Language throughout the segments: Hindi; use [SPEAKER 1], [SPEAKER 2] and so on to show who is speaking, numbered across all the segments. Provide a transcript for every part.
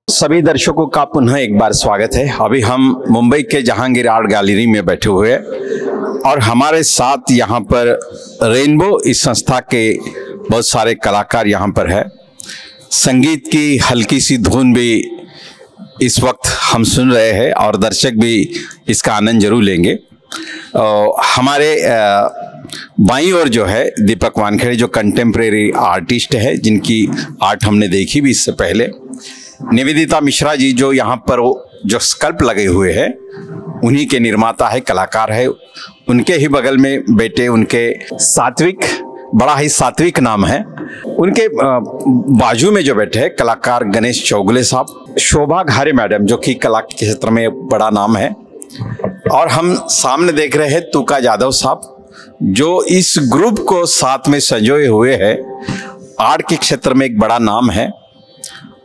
[SPEAKER 1] सभी दर्शकों का पुनः एक बार स्वागत है। अभी हम मुंबई के जहांगीर आर्ट गैलरी में बैठे हुए हैं और हमारे साथ यहाँ पर रेनबो इस संस्था के बहुत सारे कलाकार यहाँ पर है। संगीत की हल्की सी धुन भी इस वक्त हम सुन रहे हैं और दर्शक भी इसका आनंद जरूर लेंगे। हमारे बाईं ओर जो है दीपक वानखेड़े जो कंटेम्प्रेरी आर्टिस्ट है, जिनकी आर्ट हमने देखी भी इससे पहले। निवेदिता मिश्रा जी जो यहाँ पर जो स्कल्प लगे हुए हैं उन्हीं के निर्माता है, कलाकार है। उनके ही बगल में बेटे उनके सात्विक, बड़ा ही सात्विक नाम है। उनके बाजू में जो बैठे हैं कलाकार गणेश चौगले साहब, शोभा घारे मैडम जो कि कला के क्षेत्र में बड़ा नाम है, और हम सामने देख रहे हैं तुका यादव साहब जो इस ग्रुप को साथ में संजोए हुए हैं। आर्ट के क्षेत्र में एक बड़ा नाम है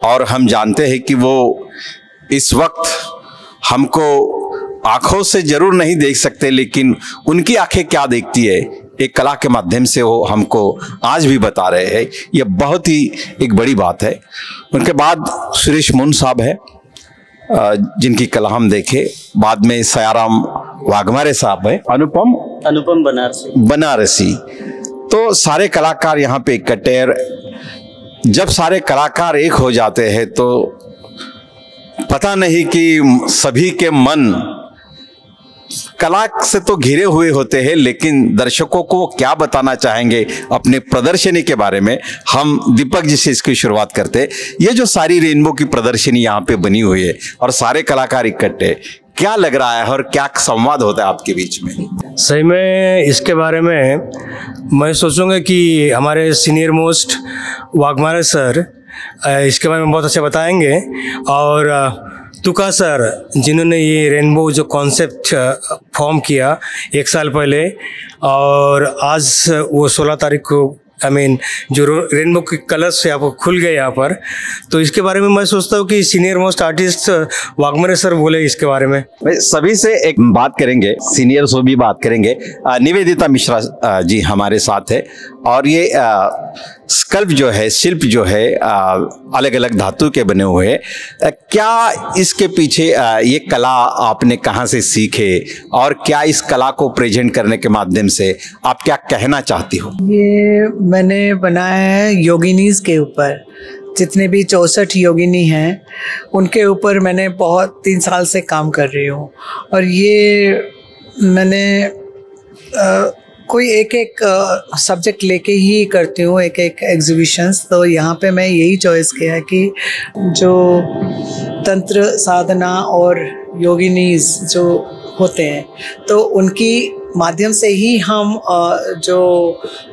[SPEAKER 1] और हम जानते हैं कि वो इस वक्त हमको आंखों से जरूर नहीं देख सकते, लेकिन उनकी आंखें क्या देखती है एक कला के माध्यम से वो हमको आज भी बता रहे हैं। ये बहुत ही एक बड़ी बात है। उनके बाद सुरेश मुन साहब है जिनकी कला हम देखे। बाद में सयाराम वाघमारे साहब है, अनुपम बनारसी। तो सारे कलाकार यहाँ पे इकट्ठे हैं। जब सारे कलाकार एक हो जाते हैं तो पता नहीं कि सभी के मन कला से तो घिरे हुए होते हैं, लेकिन दर्शकों को वो क्या बताना चाहेंगे अपने प्रदर्शनी के बारे में। हम दीपक जी से इसकी शुरुआत करते हैं। ये जो सारी रेनबो की प्रदर्शनी यहाँ पे बनी हुई है और सारे कलाकार इकट्ठे, क्या लग रहा है और क्या संवाद होता है आपके बीच में?
[SPEAKER 2] सही में इसके बारे में मैं सोचूंगा कि हमारे सीनियर मोस्ट वाघमारे सर इसके बारे में बहुत अच्छा बताएंगे, और तुका सर जिन्होंने ये रेनबो जो कॉन्सेप्ट फॉर्म किया 1 साल पहले, और आज वो 16 तारीख को जो रेनबो के कलर्स यहाँ पर खुल गए यहाँ पर। तो इसके बारे में मैं सोचता हूँ कि senior most artist Waghmare sir बोले इसके बारे में।
[SPEAKER 1] सभी से एक बात करेंगे, सीनियर से भी बात करेंगे। निवेदिता मिश्रा जी हमारे साथ है और ये स्कल्प जो है, शिल्प जो है अलग अलग धातु के बने हुए हैं। क्या इसके पीछे ये कला आपने कहाँ से सीखे और क्या इस कला को प्रेजेंट करने के माध्यम से आप क्या कहना चाहती हो?
[SPEAKER 3] ये मैंने बनाया है योगिनीज के ऊपर। जितने भी 64 योगिनी हैं उनके ऊपर मैंने बहुत 3 साल से काम कर रही हूँ, और ये मैंने कोई एक सब्जेक्ट लेके ही करती हूँ, एक एग्जीबिशंस। तो यहाँ पे मैं यही चॉइस किया कि जो तंत्र साधना और योगिनीज जो होते हैं तो उनकी माध्यम से ही हम जो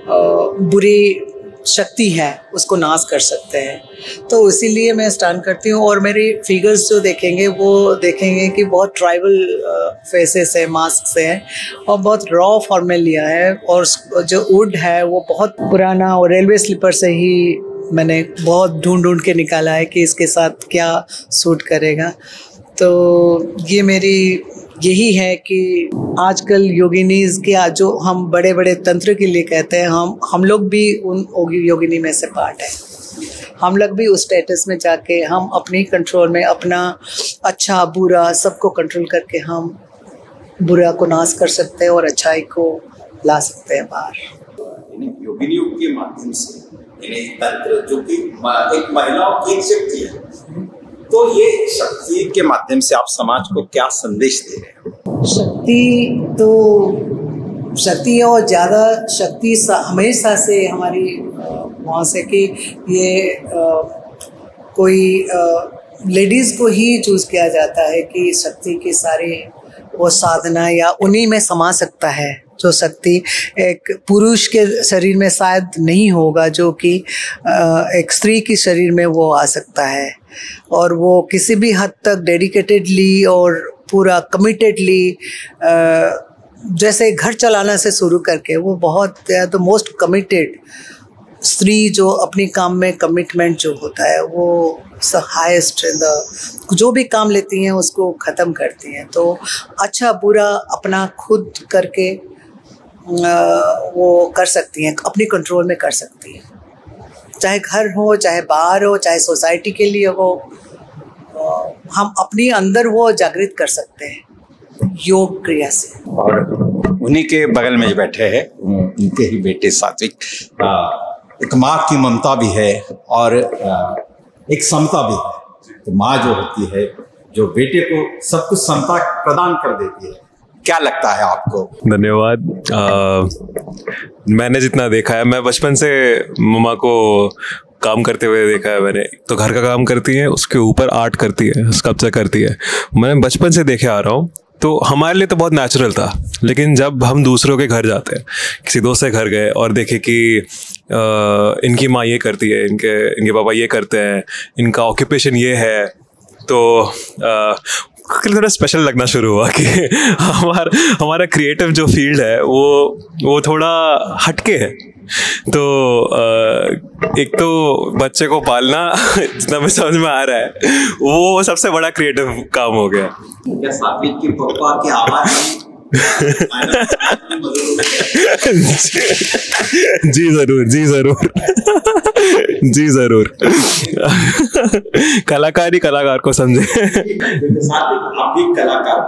[SPEAKER 3] बुरी शक्ति है उसको नाश कर सकते हैं। तो इसीलिए मैं स्टार्ट करती हूँ, और मेरी फिगर्स जो देखेंगे वो देखेंगे कि बहुत ट्राइबल फेसेस है, मास्क से है, और बहुत रॉ फॉर्म में लिया है। और जो वुड है वो बहुत पुराना, और रेलवे स्लीपर से ही मैंने बहुत ढूंढ के निकाला है कि इसके साथ क्या सूट करेगा। तो ये मेरी यही है कि आजकल योगिनीज के जो हम बड़े बड़े तंत्र के लिए कहते हैं, हम लोग भी उन योगिनी में से पार्ट है। हम लोग भी उस स्टेटस में जाके हम अपनी कंट्रोल में अपना अच्छा बुरा सबको कंट्रोल करके हम बुरा को नाश कर सकते हैं और अच्छाई को ला सकते हैं बाहर।
[SPEAKER 1] योगिनियों के माध्यम से तंत्र जो कि एक महिलाओं की शक्ति है, तो ये शक्ति के माध्यम से आप समाज को क्या संदेश दे रहे हो?
[SPEAKER 3] शक्ति है, और ज़्यादा शक्ति हमेशा से हमारी वहाँ से कि ये कोई लेडीज़ को ही चूज़ किया जाता है कि शक्ति की सारी वो साधना या उन्हीं में समा सकता है। जो शक्ति एक पुरुष के शरीर में शायद नहीं होगा, जो कि एक स्त्री की शरीर में वो आ सकता है, और वो किसी भी हद तक डेडिकेटेडली और पूरा कमिटेडली, जैसे घर चलाना से शुरू करके वो बहुत द मोस्ट कमिटेड स्त्री जो अपनी काम में कमिटमेंट जो होता है वो हाईएस्ट इन द, जो भी काम लेती हैं उसको ख़त्म करती हैं। तो अच्छा बुरा अपना खुद करके वो कर सकती हैं, अपनी कंट्रोल में कर सकती हैं। चाहे घर हो, चाहे बाहर हो, चाहे सोसाइटी के लिए हो, हम अपनी अंदर वो जागृत कर सकते हैं योग क्रिया से।
[SPEAKER 1] और उन्हीं के बगल में जो बैठे हैं उनके ही बेटे सात्विक, एक माँ की ममता भी है और एक समता भी है। तो माँ जो होती है, जो बेटे को सब कुछ समता प्रदान कर देती है। क्या लगता है आपको?
[SPEAKER 4] धन्यवाद। मैंने जितना देखा है, मैं बचपन से मम्मा को काम करते हुए देखा है मैंने। तो घर का काम करती है, उसके ऊपर आर्ट करती है, स्कल्पचर करती है। मैं बचपन से देखे आ रहा हूँ, तो हमारे लिए तो बहुत नेचुरल था। लेकिन जब हम दूसरों के घर जाते हैं, किसी दोस्त के घर गए और देखे कि इनकी माँ ये करती है, इनके पापा ये करते हैं, इनका ऑक्यूपेशन ये है, तो थोड़ा स्पेशल लगना शुरू हुआ कि हमारा क्रिएटिव जो फील्ड है वो थोड़ा हटके है। तो एक तो बच्चे को पालना, जितना मैं समझ में आ रहा है, वो सबसे बड़ा क्रिएटिव काम हो गया।
[SPEAKER 1] क्या सात्विक के पापा की आवाज
[SPEAKER 4] जी जरूर, जी जरूर, जी जरूर। कलाकार ही कलाकार को समझे।
[SPEAKER 1] आप भी कलाकार,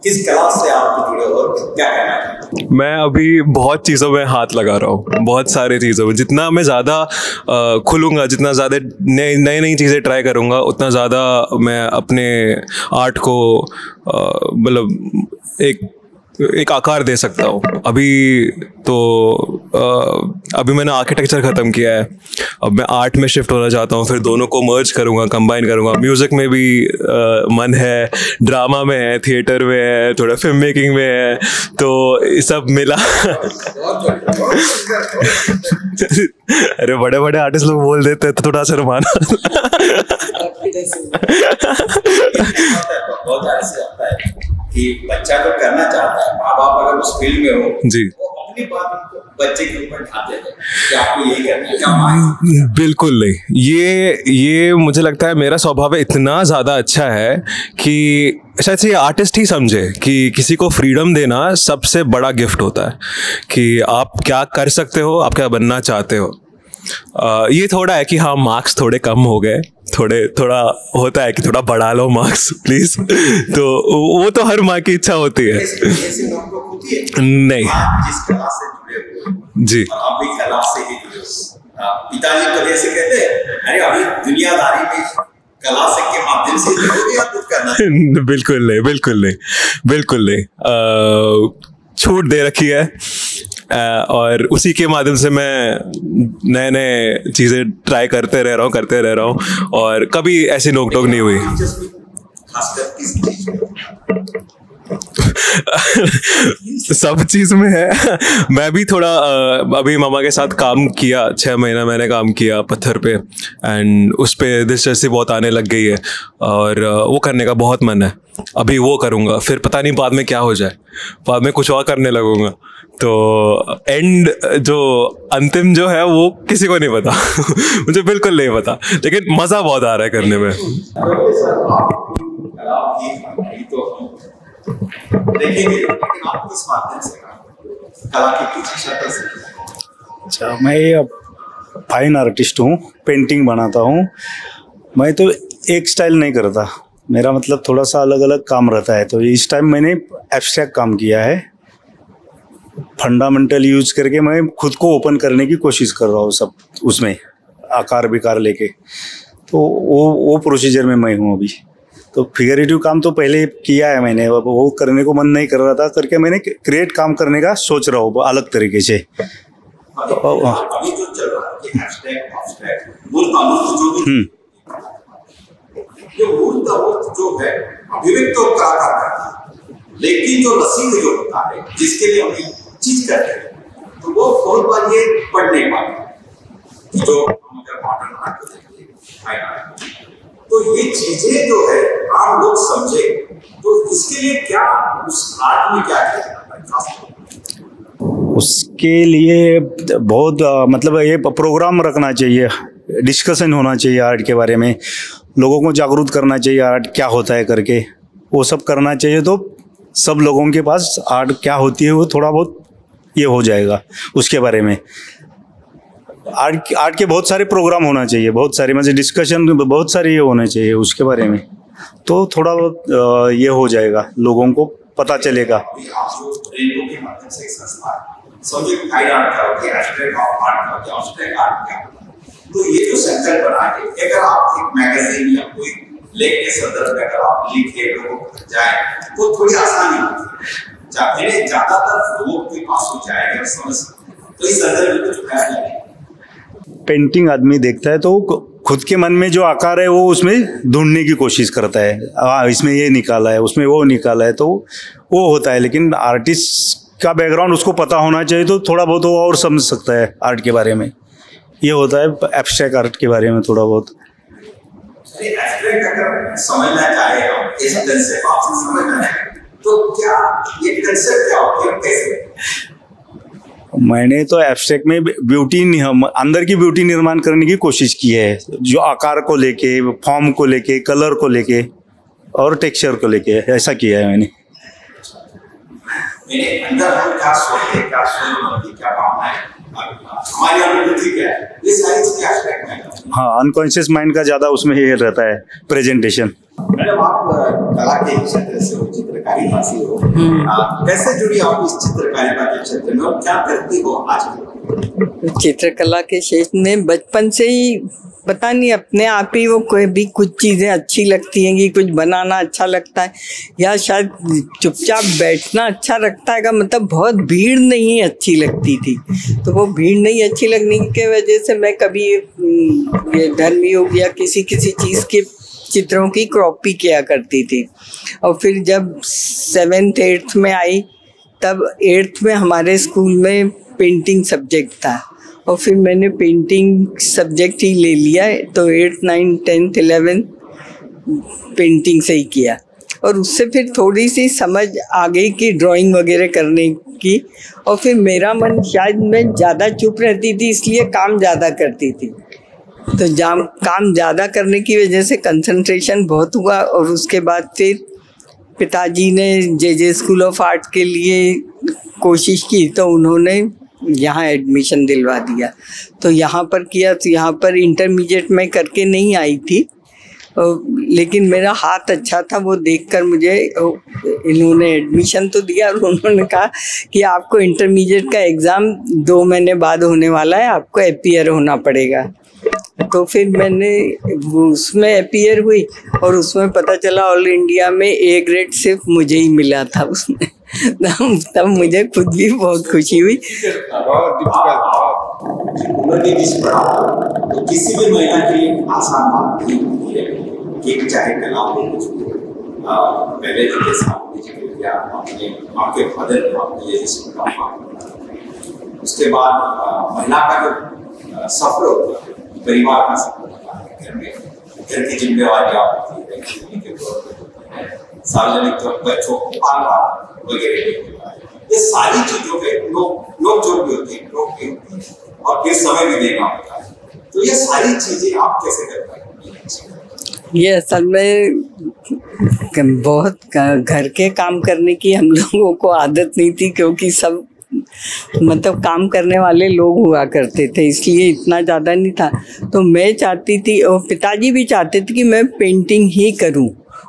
[SPEAKER 1] किस कला से आप जुड़े हो, क्या कहना है?
[SPEAKER 4] मैं अभी बहुत चीज़ों में हाथ लगा रहा हूँ, बहुत सारे चीज़ों में। जितना मैं ज़्यादा खुलूँगा, जितना ज़्यादा नई चीज़ें ट्राई करूँगा, उतना ज़्यादा मैं अपने आर्ट को मतलब एक आकार दे सकता हूँ। अभी मैंने आर्किटेक्चर ख़त्म किया है, अब मैं आर्ट में शिफ्ट होना चाहता हूँ। फिर दोनों को मर्ज करूँगा, कंबाइन करूँगा। म्यूज़िक में भी मन है, ड्रामा में है, थिएटर में है, थोड़ा फिल्म मेकिंग में है, तो ये सब मिला। अरे बड़े बड़े आर्टिस्ट लोग बोल देते हैं तो थोड़ा शर्माना।
[SPEAKER 1] कि बच्चा तो करना चाहता है, माँ बाप अगर उस फील्ड में हो
[SPEAKER 4] जी,
[SPEAKER 1] तो अपनी बात बच्चे के ऊपर ढाते हैं कि आपको यही करना है, क्या?
[SPEAKER 4] बिल्कुल नहीं। ये मुझे लगता है मेरा स्वभाव इतना ज़्यादा अच्छा है कि शायद से ये आर्टिस्ट ही समझे कि किसी को फ्रीडम देना सबसे बड़ा गिफ्ट होता है, कि आप क्या कर सकते हो, आप क्या बनना चाहते हो। ये थोड़ा है कि हाँ, मार्क्स थोड़े कम हो गए, थोड़ा होता है कि थोड़ा बढ़ा लो मार्क्स प्लीज। तो वो तो हर माँ की इच्छा होती है। नहीं
[SPEAKER 1] जिस कला से जुड़े हो
[SPEAKER 4] जी,
[SPEAKER 1] आप भी कला से ही जुड़े हो। पिताजी कभी ऐसे कहते हैं, अरे अभी दुनियादारी में कला से के माध्यम से जुड़ोगे या कुछ करना?
[SPEAKER 4] बिल्कुल नहीं, बिल्कुल नहीं, बिल्कुल नहीं। छूट दे रखी है और उसी के माध्यम से मैं नए चीज़ें ट्राई करते रह रहा हूँ और कभी ऐसी नोक टोक नहीं हुई। सब चीज़ में है। मैं भी थोड़ा अभी मामा के साथ काम किया, 6 महीना मैंने काम किया पत्थर पे, एंड उस पे दिलचस्पी बहुत आने लग गई है और वो करने का बहुत मन है। अभी वो करूँगा, फिर पता नहीं बाद में क्या हो जाए, बाद में कुछ और करने लगूंगा। तो एंड जो अंतिम जो है वो किसी को नहीं पता। मुझे बिल्कुल नहीं पता, लेकिन मज़ा बहुत आ रहा है करने में।
[SPEAKER 5] अच्छा, मैं फाइन आर्टिस्ट हूँ, पेंटिंग बनाता हूँ। मैं तो एक स्टाइल नहीं करता, मेरा मतलब थोड़ा सा अलग अलग काम रहता है। तो इस टाइम मैंने एब्स्ट्रैक्ट काम किया है, फंडामेंटल यूज करके मैं खुद को ओपन करने की कोशिश कर रहा हूँ, सब उसमें आकार विकार लेके। तो वो प्रोसीजर में मैं हूँ अभी। तो फिगरेटिव काम तो पहले किया है मैंने, वो करने को मन नहीं कर रहा था, करके मैंने क्रिएट काम करने का सोच रहा हूँ अलग तरीके से।
[SPEAKER 1] अभी जो चल रहा है कि हैशटैग हैशटैग मूल जो है अभिव्यक्त तो कलाकार करता है, लेकिन जो रसीद जो होता है जिसके लिए हम चीज करते हैं, तो वो बहुत बार ये पढ़ नहीं पाते। जो हम अगर मॉडर्न आर्ट को देखते हैं, फाइन आर्ट, तो ये चीजें जो है आम लोग समझे, तो इसके लिए क्या उस आर्ट में क्या किया जाता है खास?
[SPEAKER 5] उसके लिए बहुत मतलब ये प्रोग्राम रखना चाहिए, डिस्कशन होना चाहिए आर्ट के बारे में, लोगों को जागरूक करना चाहिए आर्ट क्या होता है करके, वो सब करना चाहिए। तो सब लोगों के पास आर्ट क्या होती है वो थोड़ा बहुत ये हो जाएगा उसके बारे में। आर्ट के बहुत सारे प्रोग्राम होना चाहिए, बहुत सारे मतलब डिस्कशन बहुत सारे ये होने चाहिए उसके बारे में, तो थोड़ा बहुत ये हो जाएगा, लोगों को पता चलेगा।
[SPEAKER 1] तो ये जो सेंटर बना है, अगर आप एक मैगजीन या कोई लेख के संदर्भ में अगर आप लिखे लोगों को जाए तो थोड़ी आसानी होती है, ज्यादातर लोगों के पास हो जाएगा समझ, तो इस संदर्भ में कुछ ख्याल है।
[SPEAKER 5] पेंटिंग आदमी देखता है तो खुद के मन में जो आकार है वो उसमें ढूंढने की कोशिश करता है, इसमें ये निकाला है, उसमें वो निकाला है, तो वो होता है। लेकिन आर्टिस्ट का बैकग्राउंड उसको पता होना चाहिए, तो थोड़ा बहुत वो और समझ सकता है आर्ट के बारे में। ये होता है एब्स्ट्रैक्ट आर्ट के बारे में थोड़ा बहुत।
[SPEAKER 1] एब्स्ट्रैक्ट अगर समझना चाहे हम, इस कंसेप्ट आपसे समझना है तो क्या ये कंसेप्ट क्या होता है, कैसे?
[SPEAKER 5] मैंने तो एब्स्ट्रैक्ट में ब्यूटी, हम अंदर की ब्यूटी निर्माण करने की कोशिश की है, जो आकार को लेके, फॉर्म को लेके, कलर को लेके और टेक्सचर को लेके, ऐसा किया है मैंने।
[SPEAKER 1] अंदर हम क्या सोचते हैं, क्या सोचते हैं, क्या भावना है, हमारी अनुभूति क्या है, ये सारी चीजें एब्स्ट्रैक्ट में।
[SPEAKER 5] हाँ, अनकॉन्शियस माइंड का ज्यादा उसमें ये रहता है प्रेजेंटेशन।
[SPEAKER 1] मैडम, आप कला के क्षेत्र से हो, चित्रकारिता से हो, कैसे जुड़ी आप इस चित्रकारिता के क्षेत्र में और क्या करती हो आज?
[SPEAKER 6] चित्रकला के क्षेत्र में बचपन से ही पता नहीं अपने आप ही वो कोई भी कुछ चीज़ें अच्छी लगती हैं, कि कुछ बनाना अच्छा लगता है या शायद चुपचाप बैठना अच्छा लगता है, मतलब बहुत भीड़ नहीं अच्छी लगती थी। तो वो भीड़ नहीं अच्छी लगने की वजह से मैं कभी ये धर्मयोग या किसी चीज़ के चित्रों की कॉपी किया करती थी। और फिर जब 7th 8th में आई, तब 8th में हमारे स्कूल में पेंटिंग सब्जेक्ट था और फिर मैंने पेंटिंग सब्जेक्ट ही ले लिया, तो 8th 9th 10th 11th painting से ही किया। और उससे फिर थोड़ी सी समझ आ गई कि ड्राइंग वगैरह करने की। और फिर मेरा मन, शायद मैं ज़्यादा चुप रहती थी इसलिए काम ज़्यादा करती थी, तो काम ज़्यादा करने की वजह से कंसंट्रेशन बहुत हुआ। और उसके बाद फिर पिताजी ने जे स्कूल ऑफ आर्ट के लिए कोशिश की, तो उन्होंने यहाँ एडमिशन दिलवा दिया। तो यहाँ पर किया, तो यहाँ पर इंटरमीडिएट में करके नहीं आई थी, लेकिन मेरा हाथ अच्छा था, वो देखकर मुझे इन्होंने एडमिशन तो दिया। और उन्होंने कहा कि आपको इंटरमीडिएट का एग्ज़ाम 2 महीने बाद होने वाला है, आपको अपीयर होना पड़ेगा। तो फिर मैंने उसमें अपीयर हुई और उसमें पता चला ऑल इंडिया में A ग्रेड सिर्फ मुझे ही मिला था उसमें। तब मुझे खुद भी बहुत खुशी हुई।
[SPEAKER 1] उम्र के बीच पढ़ा तो किसी भी महिला के लिए आसान बात नहीं होती है कि चाहे कला हो, पहले जैसा आपने जिक्र किया, आपके फादर ने आपने ये उसके बाद महिला का जो सफर होता है, परिवार का सफर होता है, घर की जिम्मेवारियां होती है, सार्वजनिक बच्चों को पालना वगैरह, ये सारी चीजों पे लोग जो भी होती है और फिर समय भी देना होता है। तो ये सारी चीजें आप कैसे कर पाएंगे?
[SPEAKER 6] ये असल में बहुत घर के काम करने की हम लोगों को आदत नहीं थी, क्योंकि सब मतलब काम करने वाले लोग हुआ करते थे, इसलिए इतना ज़्यादा नहीं था। तो मैं चाहती थी और पिताजी भी चाहते थे कि मैं पेंटिंग ही करूं।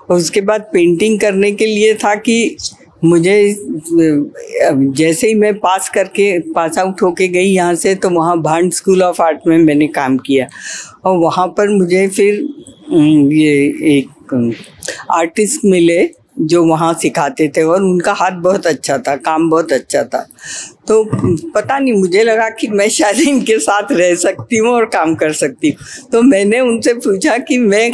[SPEAKER 6] और उसके बाद पेंटिंग करने के लिए था कि मुझे जैसे ही मैं पास आउट होके गई यहाँ से, तो वहाँ भांड स्कूल ऑफ आर्ट में मैंने काम किया। और वहाँ पर मुझे फिर ये एक आर्टिस्ट मिले जो वहाँ सिखाते थे, और उनका हाथ बहुत अच्छा था, काम बहुत अच्छा था। तो पता नहीं, मुझे लगा कि मैं शायद इनके साथ रह सकती हूँ और काम कर सकती हूँ। तो मैंने उनसे पूछा कि मैं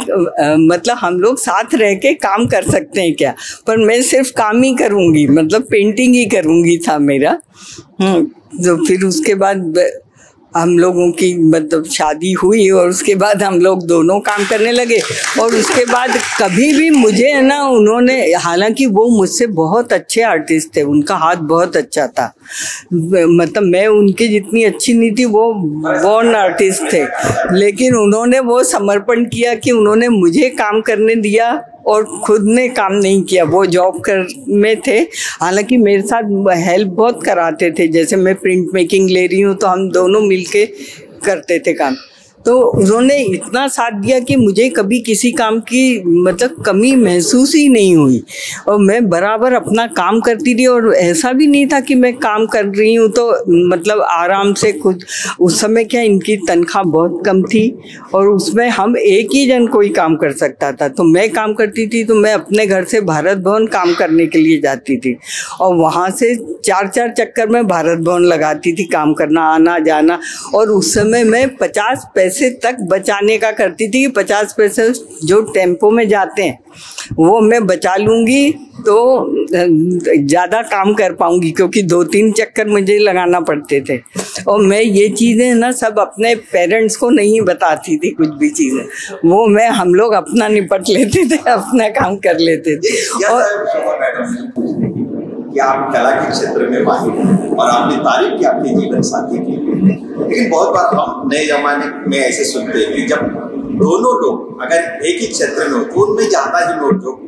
[SPEAKER 6] मतलब हम लोग साथ रह के काम कर सकते हैं क्या, पर मैं सिर्फ काम ही करूँगी, मतलब पेंटिंग ही करूँगी था मेरा। तो फिर उसके बाद हम लोगों की मतलब शादी हुई और उसके बाद हम लोग दोनों काम करने लगे। और उसके बाद कभी भी मुझे है ना, उन्होंने, हालांकि वो मुझसे बहुत अच्छे आर्टिस्ट थे, उनका हाथ बहुत अच्छा था, मतलब मैं उनकी जितनी अच्छी नहीं थी, वो बॉर्न आर्टिस्ट थे, लेकिन उन्होंने वो समर्पण किया कि उन्होंने मुझे काम करने दिया और खुद ने काम नहीं किया। वो जॉब कर में थे, हालांकि मेरे साथ हेल्प बहुत कराते थे। जैसे मैं प्रिंट मेकिंग ले रही हूँ तो हम दोनों मिलके करते थे काम। तो उन्होंने इतना साथ दिया कि मुझे कभी किसी काम की मतलब कमी महसूस ही नहीं हुई, और मैं बराबर अपना काम करती रही। और ऐसा भी नहीं था कि मैं काम कर रही हूँ तो मतलब आराम से खुद, उस समय क्या इनकी तनख्वाह बहुत कम थी और उसमें हम एक ही जन कोई काम कर सकता था। तो मैं काम करती थी, तो मैं अपने घर से भारत भवन काम करने के लिए जाती थी और वहाँ से 4-4 चक्कर में भारत भवन लगाती थी काम करना, आना जाना। और उस समय मैं 50 पैसे तक बचाने का करती थी कि 50 पैसे जो टेम्पो में जाते हैं वो मैं बचा लूँगी तो ज़्यादा काम कर पाऊँगी, क्योंकि 2-3 चक्कर मुझे लगाना पड़ते थे। और मैं ये चीज़ें ना सब अपने पेरेंट्स को नहीं बताती थी, कुछ भी चीज़ें वो मैं हम लोग अपना निपट लेते थे, अपना काम कर लेते थे। और
[SPEAKER 1] कि आप कला के क्षेत्र में माहिर हैं और आपने तारीफ की आपके जीवन साथी की, लेकिन बहुत बार हम नए जमाने में ऐसे सुनते हैं कि जब दोनों लोग अगर एक ही क्षेत्र में हो तो उनमें ज्यादा ही नोक झोंक।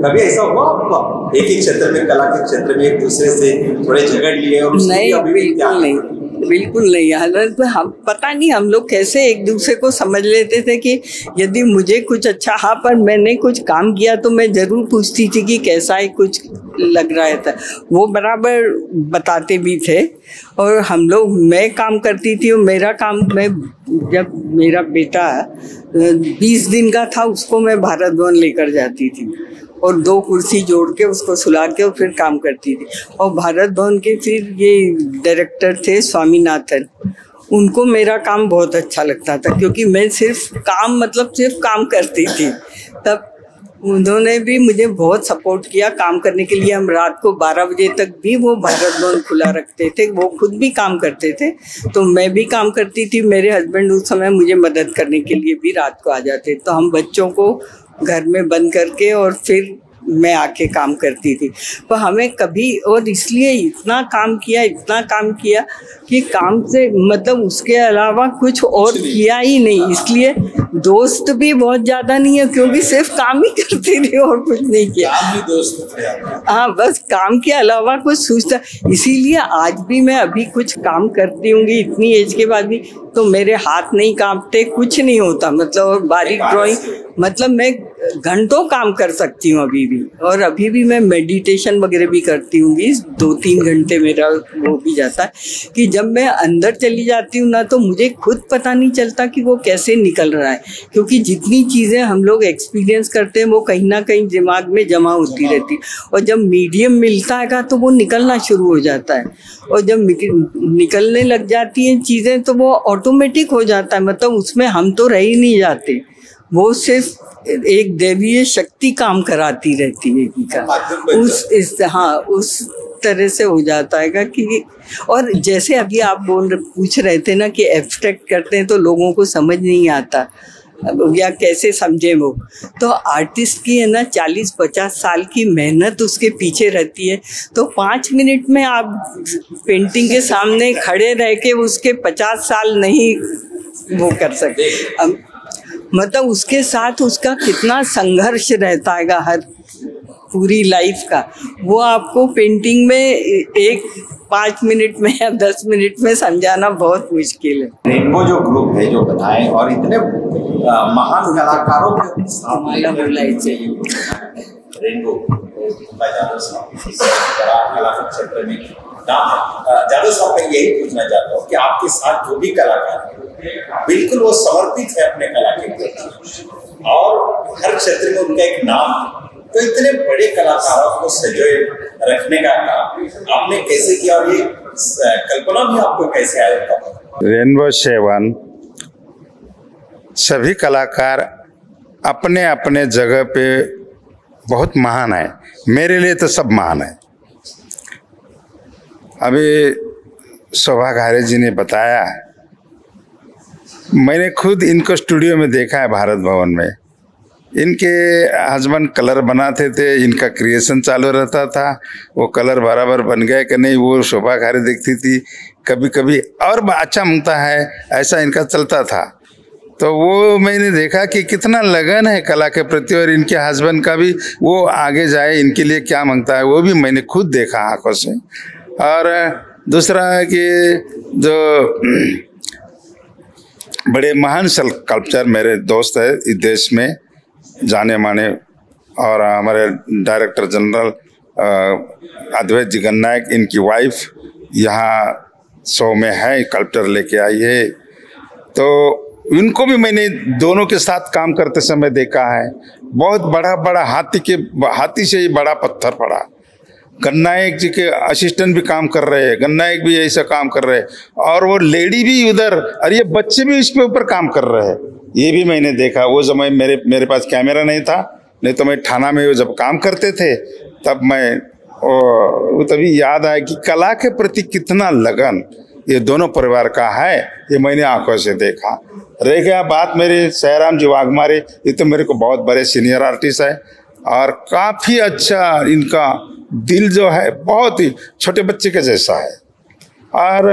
[SPEAKER 1] कभी ऐसा हुआ आपको एक ही क्षेत्र में, कला के क्षेत्र में एक दूसरे से थोड़े झगड़ लिए? और
[SPEAKER 6] नहीं, बिल्कुल नहीं, बिल्कुल नहीं। हालांकि हम पता नहीं हम लोग कैसे एक दूसरे को समझ लेते थे कि यदि मुझे कुछ अच्छा, हाँ पर मैंने कुछ काम किया तो मैं ज़रूर पूछती थी कि कैसा है, कुछ लग रहा था, वो बराबर बताते भी थे। और हम लोग, मैं काम करती थी और मेरा काम, मैं जब मेरा बेटा 20 दिन का था उसको मैं भारत भवन लेकर जाती थी और 2 कुर्सी जोड़ के उसको सुला के और फिर काम करती थी। और भारत भवन के फिर ये डायरेक्टर थे स्वामीनाथन, उनको मेरा काम बहुत अच्छा लगता था क्योंकि मैं सिर्फ काम, मतलब सिर्फ काम करती थी। तब उन्होंने भी मुझे बहुत सपोर्ट किया काम करने के लिए। हम रात को 12 बजे तक भी वो भारत भवन खुला रखते थे, वो खुद भी काम करते थे तो मैं भी काम करती थी। मेरे हस्बैंड उस समय मुझे मदद करने के लिए भी रात को आ जाते, तो हम बच्चों को घर में बंद करके और फिर मैं आके काम करती थी। पर हमें कभी, और इसलिए इतना काम किया कि काम से मतलब उसके अलावा कुछ और किया ही नहीं। इसलिए दोस्त भी बहुत ज़्यादा नहीं है क्योंकि सिर्फ काम ही करती थी और कुछ नहीं किया। हाँ, बस काम के अलावा कुछ सोचता। इसीलिए आज भी मैं अभी कुछ काम करती हूँ इतनी एज के बाद भी, तो मेरे हाथ नहीं कांपते, कुछ नहीं होता। मतलब और बारीक ड्राइंग, मतलब मैं घंटों काम कर सकती हूँ अभी भी। और अभी भी मैं मेडिटेशन वगैरह भी करती हूँ, 2-3 घंटे मेरा वो भी जाता है कि जब मैं अंदर चली जाती हूँ ना तो मुझे खुद पता नहीं चलता कि वो कैसे निकल रहा है, क्योंकि जितनी चीज़ें हम लोग एक्सपीरियंस करते हैं वो कहीं ना कहीं दिमाग में जमा होती रहती है। और जब मीडियम मिलता है तो वो निकलना शुरू हो जाता है, और जब निकलने लग जाती हैं चीज़ें तो वो ऑटोमेटिक हो जाता है। मतलब उसमें हम तो रह ही नहीं जाते, वो सिर्फ एक दैवीय शक्ति काम कराती रहती है का उस तरह से हो जाता है कि। और जैसे अभी आप पूछ रहे थे ना कि एब्स्ट्रैक्ट करते हैं तो लोगों को समझ नहीं आता या कैसे समझे वो, तो आर्टिस्ट की है ना 40-50 साल की मेहनत उसके पीछे रहती है। तो 5 मिनट में आप पेंटिंग के सामने खड़े रह के उसके 50 साल नहीं वो कर सकते। मतलब उसके साथ उसका कितना संघर्ष रहता है हर पूरी लाइफ का, वो आपको पेंटिंग में 5 मिनट में या 10 मिनट में समझाना बहुत मुश्किल है।
[SPEAKER 1] रेनबो जो ग्रुप है जो बनाए और इतने महान कलाकारों के रेनबो कला के क्षेत्र में जादव साहब मैं यही पूछना चाहता हूँ कि आपके साथ जो भी कलाकार है बिल्कुल वो समर्पित है अपने कला के प्रति और हर क्षेत्र में उनका एक नाम है। तो इतने बड़े कलाकारों को सजोए रखने का काम आपने कैसे किया और ये कल्पना भी आपको कैसे आया था?
[SPEAKER 7] रेनबो 7 सभी कलाकार अपने अपने जगह पे बहुत महान है। मेरे लिए तो सब महान है। अभी शोभा घारे जी ने बताया, मैंने खुद इनको स्टूडियो में देखा है भारत भवन में। इनके हस्बैंड कलर बनाते थे, इनका क्रिएशन चालू रहता था। वो कलर बराबर बन गए कि नहीं वो शोभा घारे देखती थी, कभी कभी और अच्छा मुंगता है, ऐसा इनका चलता था। तो वो मैंने देखा कि कितना लगन है कला के प्रति और इनके हस्बैंड का भी, वो आगे जाए इनके लिए क्या मांगता है वो भी मैंने खुद देखा आंखों से। और दूसरा है कि जो बड़े महान स्कल्पचर मेरे दोस्त है इस देश में जाने माने, और हमारे डायरेक्टर जनरल अद्वैत जी गन्नायक, इनकी वाइफ यहाँ शो में है, स्कल्पचर लेके आई है। तो इनको भी मैंने दोनों के साथ काम करते समय देखा है। बहुत बड़ा बड़ा हाथी से ही बड़ा पत्थर पड़ा। गन्नायक जी के असिस्टेंट भी काम कर रहे हैं, गन्नायक भी ऐसा काम कर रहे हैं, और वो लेडी भी उधर, और ये बच्चे भी इसके ऊपर काम कर रहे हैं। ये भी मैंने देखा। वो समय मेरे पास कैमरा नहीं था, नहीं तो मैं थाना में जब काम करते थे तब मैं वो तभी याद आया कि कला के प्रति कितना लगन ये दोनों परिवार का है, ये मैंने आंखों से देखा। रह गया बात मेरे सयाराम जी वाघमारे, ये तो मेरे को बहुत बड़े सीनियर आर्टिस्ट है, और काफ़ी अच्छा इनका दिल जो है बहुत ही छोटे बच्चे के जैसा है। और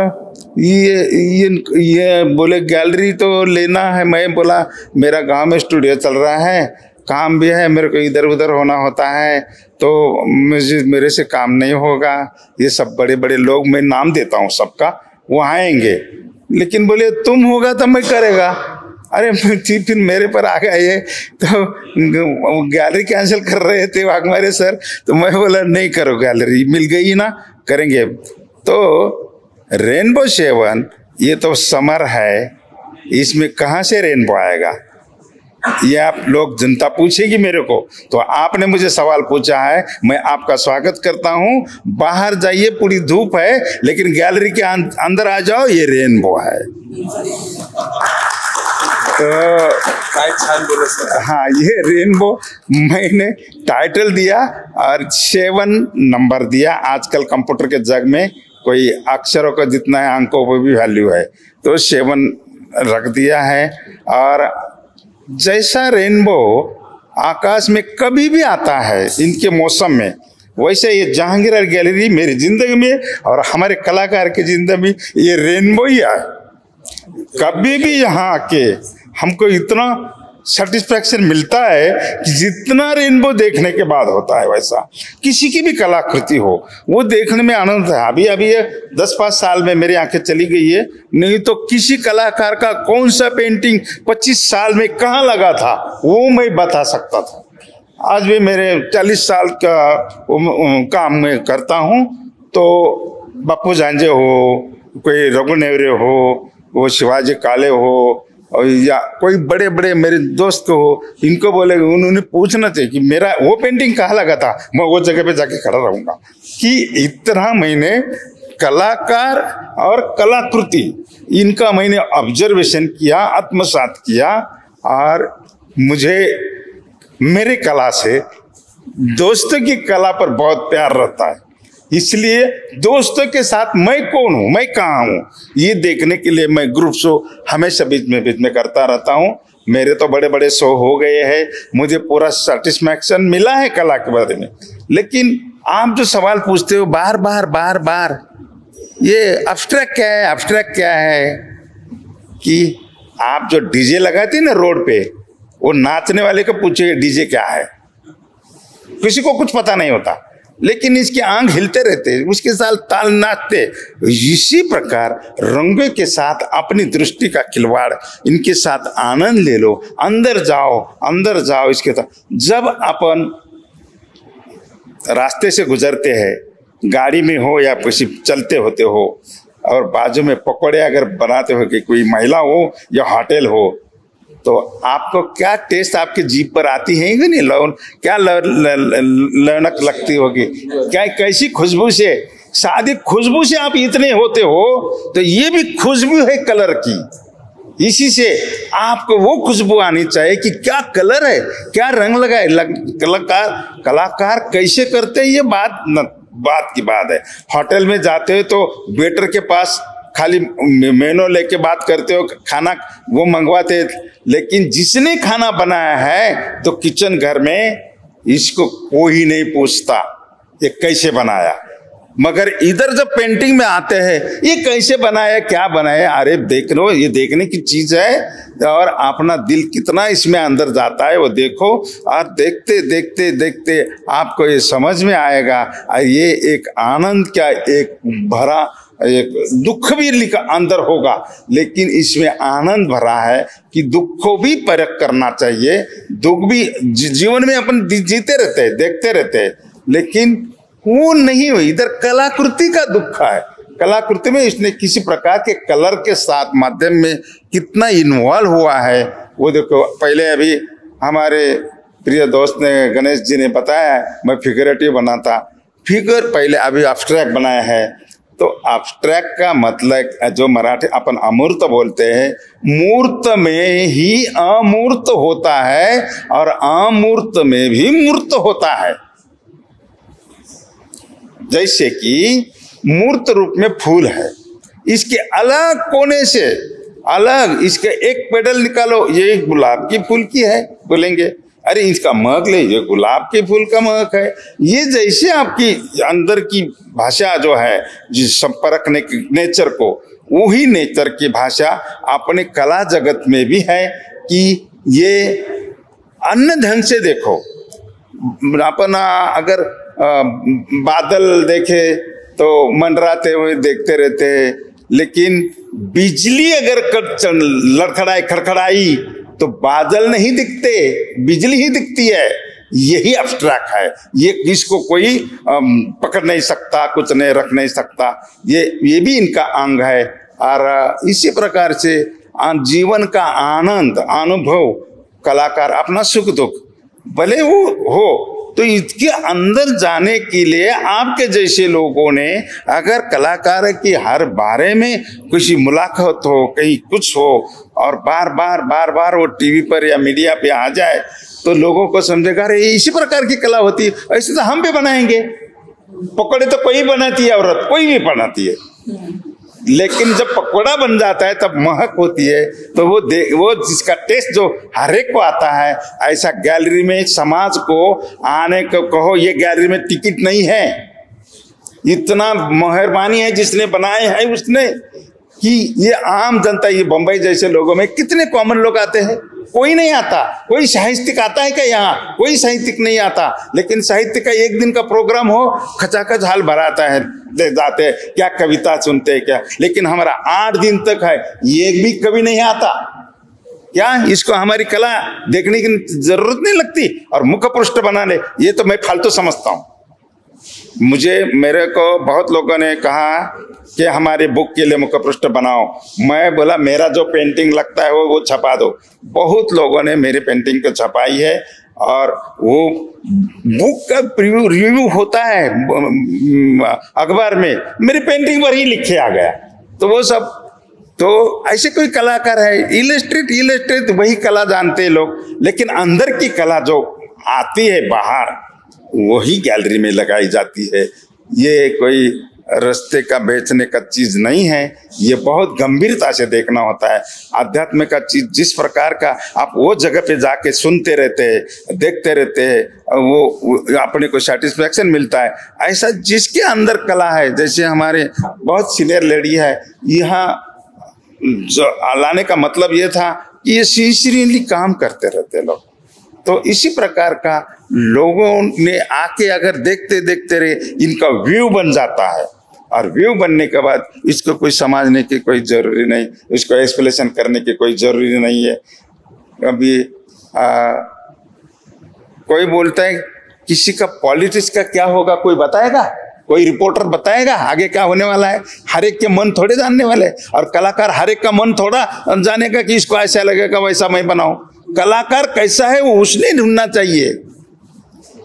[SPEAKER 7] ये बोले गैलरी तो लेना है। मैं बोला मेरा गांव में स्टूडियो चल रहा है, काम भी है, मेरे को इधर उधर होना होता है, तो मेरे से काम नहीं होगा। ये सब बड़े बड़े लोग, मैं नाम देता हूँ सबका, वो आएंगे, लेकिन बोले तुम होगा तो मैं करेगा। अरे फिर मेरे पर आ गए ये, तो गैलरी कैंसिल कर रहे थे वाघमारे सर, तो मैं बोला नहीं करो, गैलरी मिल गई ना, करेंगे। तो रेनबो 7 ये तो समर है, इसमें कहाँ से रेनबो आएगा, ये आप लोग जनता पूछेगी मेरे को। तो आपने मुझे सवाल पूछा है, मैं आपका स्वागत करता हूँ। बाहर जाइए, पूरी धूप है, लेकिन गैलरी के अंदर आ जाओ, ये रेनबो है। तो हाँ, ये रेनबो मैंने टाइटल दिया और 7 नंबर दिया। आजकल कंप्यूटर के जग में कोई अक्षरों का जितना है अंकों पर भी वैल्यू है, तो 7 रख दिया है। और जैसा रेनबो आकाश में कभी भी आता है इनके मौसम में, वैसे ये जहांगीर आर्ट गैलरी मेरी जिंदगी में और हमारे कलाकार की जिंदगी में ये रेनबो ही है। कभी भी यहाँ आके हमको इतना सेटिस्फैक्शन मिलता है कि जितना रेनबो देखने के बाद होता है, वैसा किसी की भी कलाकृति हो वो देखने में आनंद है। अभी अभी ये 10-5 साल में मेरी आंखें चली गई है, नहीं तो किसी कलाकार का कौन सा पेंटिंग 25 साल में कहाँ लगा था वो मैं बता सकता था। आज भी मेरे 40 साल का काम मैं करता हूँ, तो बापू झांझे हो, कोई रघु नेवरे हो, वो शिवाजी काले हो, और या कोई बड़े बड़े मेरे दोस्त हो, इनको बोले उन्होंने पूछना चाहिए कि मेरा वो पेंटिंग कहाँ लगा था, मैं वो जगह पे जाके खड़ा रहूँगा। कि इतना मैंने कलाकार और कलाकृति इनका मैंने ऑब्जर्वेशन किया, आत्मसात किया, और मुझे मेरे कला से दोस्तों की कला पर बहुत प्यार रहता है। इसलिए दोस्तों के साथ मैं कौन हूँ, मैं कहाँ हूँ, ये देखने के लिए मैं ग्रुप शो हमेशा बीच में करता रहता हूँ। मेरे तो बड़े बड़े शो हो गए हैं, मुझे पूरा सेटिस्फैक्शन मिला है कला के बारे में। लेकिन आप जो सवाल पूछते हो बार बार ये एब्स्ट्रैक्ट क्या है, एब्स्ट्रैक्ट क्या है, कि आप जो डीजे लगाते हैं ना रोड पे, वो नाचने वाले को पूछिए डीजे क्या है, किसी को कुछ पता नहीं होता, लेकिन इसके आंख हिलते रहते, उसके साथ ताल नाचते। इसी प्रकार रंगों के साथ अपनी दृष्टि का खिलवाड़, इनके साथ आनंद ले लो, अंदर जाओ इसके साथ। जब अपन रास्ते से गुजरते हैं, गाड़ी में हो या किसी चलते होते हो, और बाजू में पकौड़े अगर बनाते हो कि कोई महिला हो या होटल हो, तो आपको क्या टेस्ट आपके जीभ पर आती है कि नहीं, क्या लौनक लगती होगी, क्या कैसी खुशबू से, शादी खुशबू से आप इतने होते हो, तो ये भी खुशबू है कलर की। इसी से आपको वो खुशबू आनी चाहिए कि क्या कलर है, क्या रंग लगाए, कलाकार कैसे करते हैं, ये बात की बात है। होटल में जाते हो तो वेटर के पास खाली मेनू लेके बात करते हो, खाना वो मंगवाते, लेकिन जिसने खाना बनाया है तो किचन घर में इसको कोई नहीं पूछता ये कैसे बनाया। मगर इधर जब पेंटिंग में आते हैं, ये कैसे बनाया, क्या बनाया, अरे देख लो, ये देखने की चीज है, और अपना दिल कितना इसमें अंदर जाता है वो देखो। और देखते देखते देखते आपको ये समझ में आएगा, ये एक आनंद का एक भरा एक दुख भी लिखा अंदर होगा, लेकिन इसमें आनंद भरा है कि दुख को भी परख करना चाहिए। दुख भी जीवन में अपन जीते रहते हैं, देखते रहते हैं, लेकिन वो नहीं हुई। इधर कलाकृति का दुख है। कलाकृति में इसने किसी प्रकार के कलर के साथ माध्यम में कितना इन्वॉल्व हुआ है वो देखो। पहले अभी हमारे प्रिय दोस्त ने, गणेश जी ने बताया, मैं फिगरेटिव बनाता, फिगर पहले अभी एब्स्ट्रैक्ट बनाया है। तो एब्स्ट्रैक्ट का मतलब जो मराठी अपन अमूर्त बोलते हैं, मूर्त में ही अमूर्त होता है और अमूर्त में भी मूर्त होता है। जैसे कि मूर्त रूप में फूल है, इसके अलग कोने से अलग इसके एक पेडल निकालो, ये गुलाब की फूल की है, बोलेंगे अरे इसका महक ले, ये गुलाब के फूल का महक है। ये जैसे आपकी अंदर की भाषा जो है, जिस परखने की नेचर को, वही नेचर की भाषा अपने कला जगत में भी है कि ये अन्य ढंग से देखो। अपना अगर बादल देखे तो मंडराते हुए देखते रहते हैं, लेकिन बिजली अगर लड़खड़ाई खड़खड़ाई तो बादल नहीं दिखते, बिजली ही दिखती है। यही एब्स्ट्रैक्ट है, ये इसको कोई पकड़ नहीं सकता, कुछ नहीं रख नहीं सकता, ये भी इनका अंग है। और इसी प्रकार से जीवन का आनंद अनुभव कलाकार अपना सुख दुख भले वो हो, तो इसके अंदर जाने के लिए आपके जैसे लोगों ने अगर कलाकार की हर बारे में किसी मुलाकात हो, कहीं कुछ हो, और बार बार वो टीवी पर या मीडिया पे आ जाए, तो लोगों को समझेगा अरे इसी प्रकार की कला होती है, ऐसे तो हम भी बनाएंगे। पकौड़े तो कोई बनाती है, औरत कोई भी बनाती है, लेकिन जब पकौड़ा बन जाता है तब महक होती है। तो वो जिसका टेस्ट जो हर एक को आता है, ऐसा गैलरी में समाज को आने को कहो, ये गैलरी में टिकट नहीं है। इतना मेहरबानी है जिसने बनाए है उसने, कि ये आम जनता, ये बंबई जैसे लोगों में कितने कॉमन लोग आते हैं, कोई नहीं आता। कोई साहित्यिक आता है क्या यहाँ? कोई साहित्यिक नहीं आता। लेकिन साहित्य का एक दिन का प्रोग्राम हो, खचाखच हाल भराता है, जाते हैं क्या कविता सुनते हैं क्या। लेकिन हमारा 8 दिन तक है, एक भी कवि नहीं आता। क्या इसको हमारी कला देखने की जरूरत नहीं लगती? और मुख पृष्ठ बनाने, ये तो मैं फालतू समझता हूँ। मेरे को बहुत लोगों ने कहा कि हमारे बुक के लिए मुख पृष्ठ बनाओ। मैं बोला मेरा जो पेंटिंग लगता है वो छपा दो। बहुत लोगों ने मेरे पेंटिंग को छपाई है, और वो बुक का रिव्यू होता है अखबार में, मेरी पेंटिंग पर ही लिखे आ गया। तो वो सब तो ऐसे कोई कलाकार है, इलस्ट्रेट वही कला जानते हैं लोग, लेकिन अंदर की कला जो आती है बाहर, वही गैलरी में लगाई जाती है। ये कोई रास्ते का बेचने का चीज नहीं है, ये बहुत गंभीरता से देखना होता है। अध्यात्म का चीज जिस प्रकार का आप वो जगह पे जाके सुनते रहते हैं, देखते रहते हैं, वो अपने को सेटिस्फैक्शन मिलता है। ऐसा जिसके अंदर कला है, जैसे हमारे बहुत सीनियर लेडी है, यहाँ जो लाने का मतलब ये था कि ये सिंसियरली काम करते रहते लोग। तो इसी प्रकार का लोगों ने आके अगर देखते देखते रहे, इनका व्यू बन जाता है। और व्यू बनने के बाद इसको कोई समझने की कोई जरूरी नहीं, इसको एक्सप्लेनेशन करने की कोई जरूरी नहीं है। अभी कोई बोलता है किसी का पॉलिटिक्स का क्या होगा, कोई बताएगा? कोई रिपोर्टर बताएगा आगे क्या होने वाला है? हर एक के मन थोड़े जानने वाले, और कलाकार हर एक का मन थोड़ा जानेगा कि इसको ऐसा लगेगा वैसा मैं बनाऊं। कलाकार कैसा है वो उसने ढूंढना चाहिए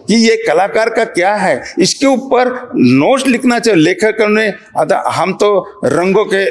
[SPEAKER 7] कि ये कलाकार का क्या है, इसके ऊपर नोट्स लिखना चाहिए। लेखक ने, हम तो रंगों के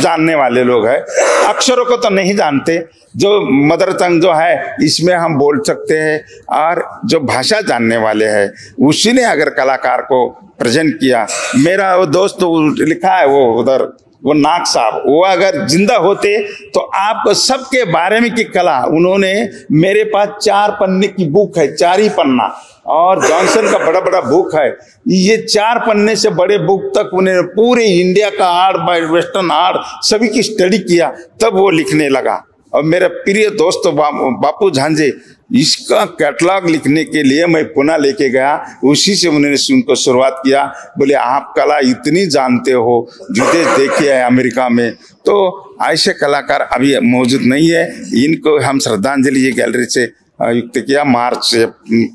[SPEAKER 7] जानने वाले लोग हैं, अक्षरों को तो नहीं जानते। जो मदर टंग जो है इसमें हम बोल सकते हैं, और जो भाषा जानने वाले हैं उसी ने अगर कलाकार को प्रेजेंट किया। मेरा वो दोस्त लिखा है वो उधर, वो नाग साहब, वो अगर जिंदा होते तो आप सबके बारे में की कला, उन्होंने मेरे पास 4 पन्ने की बुक है, 4 ही पन्ना, और जॉनसन का बड़ा बड़ा बुक है। ये 4 पन्ने से बड़े बुक तक उन्हें पूरे इंडिया का आर्ट, वेस्टर्न आर्ट सभी की स्टडी किया, तब वो लिखने लगा। और मेरा प्रिय दोस्त बापू झांझे, इसका कैटलॉग लिखने के लिए मैं पुणे लेके गया, उसी से उन्होंने उनको शुरुआत किया। बोले आप कला इतनी जानते हो, विदेश देखिए है अमेरिका में, तो ऐसे कलाकार अभी मौजूद नहीं है। इनको हम श्रद्धांजलि ये गैलरी से युक्त किया। मार्च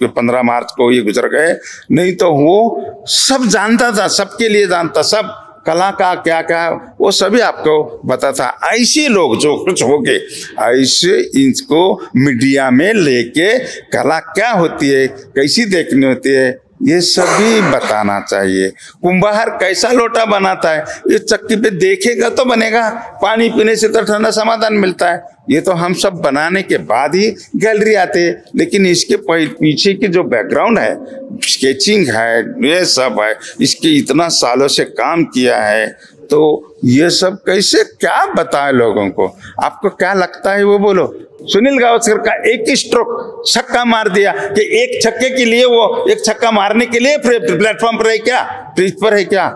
[SPEAKER 7] 15 मार्च को ये गुजर गए, नहीं तो वो सब जानता था, सबके लिए जानता, सब कला का क्या क्या वो सभी आपको बताता था। ऐसे लोग जो कुछ हो गए, ऐसे इनको मीडिया में लेके कला क्या होती है, कैसी देखनी होती है, ये सभी बताना चाहिए। कुंभार कैसा लोटा बनाता है, ये चक्की पे देखेगा तो बनेगा, पानी पीने से तो ठंडा समाधान मिलता है। ये तो हम सब बनाने के बाद ही गैलरी आते हैं, लेकिन इसके पीछे की जो बैकग्राउंड है, स्केचिंग है, ये सब है, इसके इतना सालों से काम किया है, तो ये सब कैसे क्या बताए लोगों को। आपको क्या लगता है वो बोलो। सुनील गावस्कर का एक ही स्ट्रोक छक्का मार दिया कि एक छक्के के लिए, वो एक छक्का मारने के लिए प्लेटफॉर्म पर है क्या, पिच पर है क्या,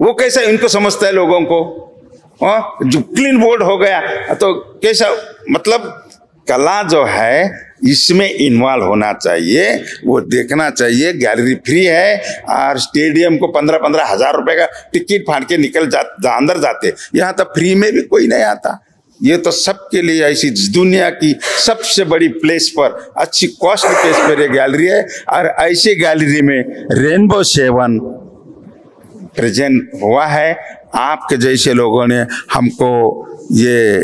[SPEAKER 7] वो कैसा इनको समझता है लोगों को। जो क्लीन बोर्ड हो गया तो कैसा, मतलब कला जो है इसमें इन्वॉल्व होना चाहिए, वो देखना चाहिए। गैलरी फ्री है और स्टेडियम को 15-15 हजार रुपए का टिकट फाड़ के निकल अंदर जाते, यहाँ तो फ्री में भी कोई नहीं आता। ये तो सबके लिए ऐसी दुनिया की सबसे बड़ी प्लेस पर, अच्छी कॉस्ट प्लेस पर ये गैलरी है। और ऐसी गैलरी में रेनबो 7 प्रेजेंट हुआ है। आपके जैसे लोगों ने हमको ये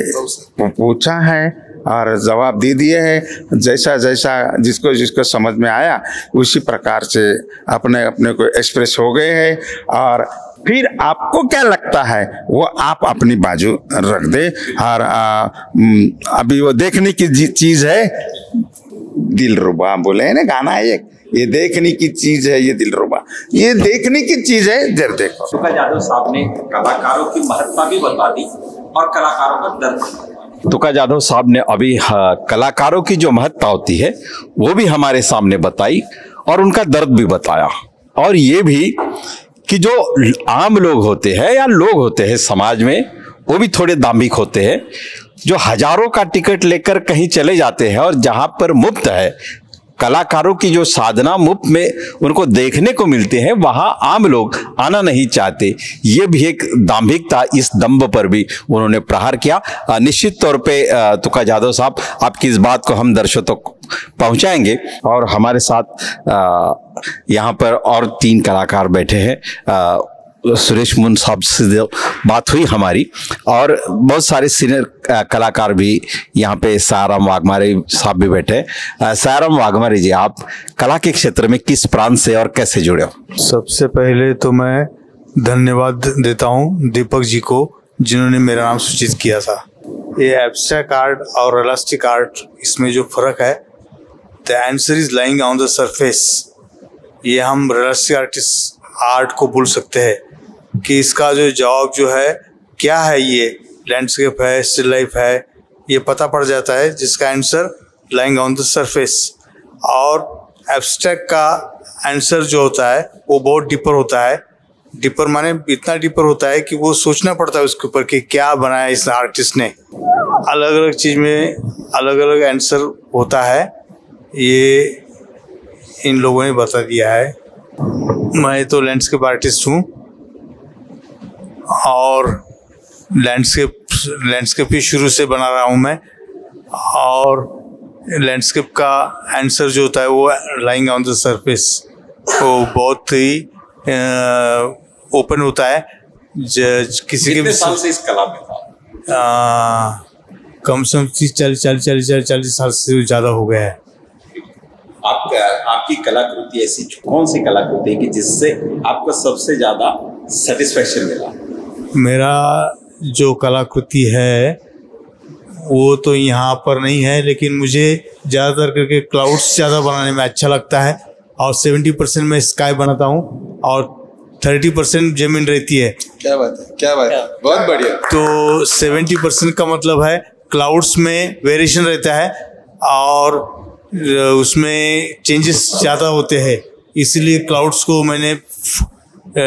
[SPEAKER 7] पूछा है और जवाब दे दिए हैं, जैसा जैसा जिसको जिसको समझ में आया उसी प्रकार से अपने अपने को एक्सप्रेस हो गए हैं। और फिर आपको क्या लगता है वो आप अपनी बाजू रख दे। और अभी वो देखने की चीज है, दिलरुबा बोले है ना गाना है एक, ये देखने की चीज है, ये दिलरुबा, ये देखने की चीज है, जर देखो।
[SPEAKER 1] तुका यादव साहब ने कलाकारों की महत्ता भी बता दी और कलाकारों का दर्द। तुका यादव साहब ने अभी कलाकारों की जो महत्ता होती है वो भी हमारे सामने बताई और उनका दर्द भी बताया। और ये भी कि जो आम लोग होते हैं या लोग होते हैं समाज में, वो भी थोड़े दाम्भिक होते हैं, जो हजारों का टिकट लेकर कहीं चले जाते हैं और जहां पर मुफ्त है, कलाकारों की जो साधना मुफ्त में उनको देखने को मिलते हैं, वहां आम लोग आना नहीं चाहते। ये भी एक दाम्भिकता, इस दंभ पर भी उन्होंने प्रहार किया। निश्चित तौर पे तुका यादव साहब, आपकी इस बात को हम दर्शकों तक पहुंचाएंगे। और हमारे साथ यहाँ पर और 3 कलाकार बैठे हैं। सुरेश मुन साहब से बात हुई हमारी, और बहुत सारे सीनियर कलाकार भी यहाँ पे, सायाराम वाघमारे साहब भी बैठे हैं। सायाराम वाघमारे जी, आप कला के क्षेत्र में किस प्रांत से और कैसे जुड़े हो?
[SPEAKER 8] सबसे पहले तो मैं धन्यवाद देता हूँ दीपक जी को, जिन्होंने मेरा नाम सूचित किया था। ये एब्स्ट्रैक्ट आर्ट और रियलिस्टिक आर्ट, इसमें जो फर्क है, the answer is lying on the surface. ये हम रियलिस्टिक आर्ट को बोल सकते हैं कि इसका जो जवाब जो है क्या है, ये लैंडस्केप है, स्टिल लाइफ है, ये पता पड़ जाता है, जिसका answer lying on the surface. और एब्स्ट्रैक्ट का आंसर जो होता है वो बहुत डीपर होता है। डीपर माने इतना डीपर होता है कि वो सोचना पड़ता है उसके ऊपर कि क्या बनाया इस आर्टिस्ट ने। अलग अलग चीज में अलग अलग आंसर होता है, ये इन लोगों ने बता दिया है। मैं तो लैंडस्केप आर्टिस्ट हूँ और लैंडस्केप ही शुरू से बना रहा हूँ मैं। और लैंडस्केप का आंसर जो होता है वो लाइंग ऑन द सरफेस, वो बहुत ही ओपन होता है। किसी के
[SPEAKER 1] साल से इस कला में था?
[SPEAKER 8] कम से कम 40 साल से ज़्यादा हो गया है।
[SPEAKER 1] आपकी कलाकृति ऐसी कौन सी कलाकृति है कि जिससे आपको सबसे ज्यादा सेटिस्फेक्शन मिला?
[SPEAKER 8] मेरा जो कलाकृति है वो तो यहाँ पर नहीं है, लेकिन मुझे ज़्यादातर करके क्लाउड्स ज़्यादा बनाने में अच्छा लगता है। और 70% मैं स्काई बनाता हूँ और 30% जमीन रहती है।
[SPEAKER 9] क्या बात है, क्या बात है, बहुत बढ़िया।
[SPEAKER 8] तो 70% का मतलब है क्लाउड्स में वेरिएशन रहता है और उसमें चेंजेस ज़्यादा होते हैं, इसलिए क्लाउड्स को मैंने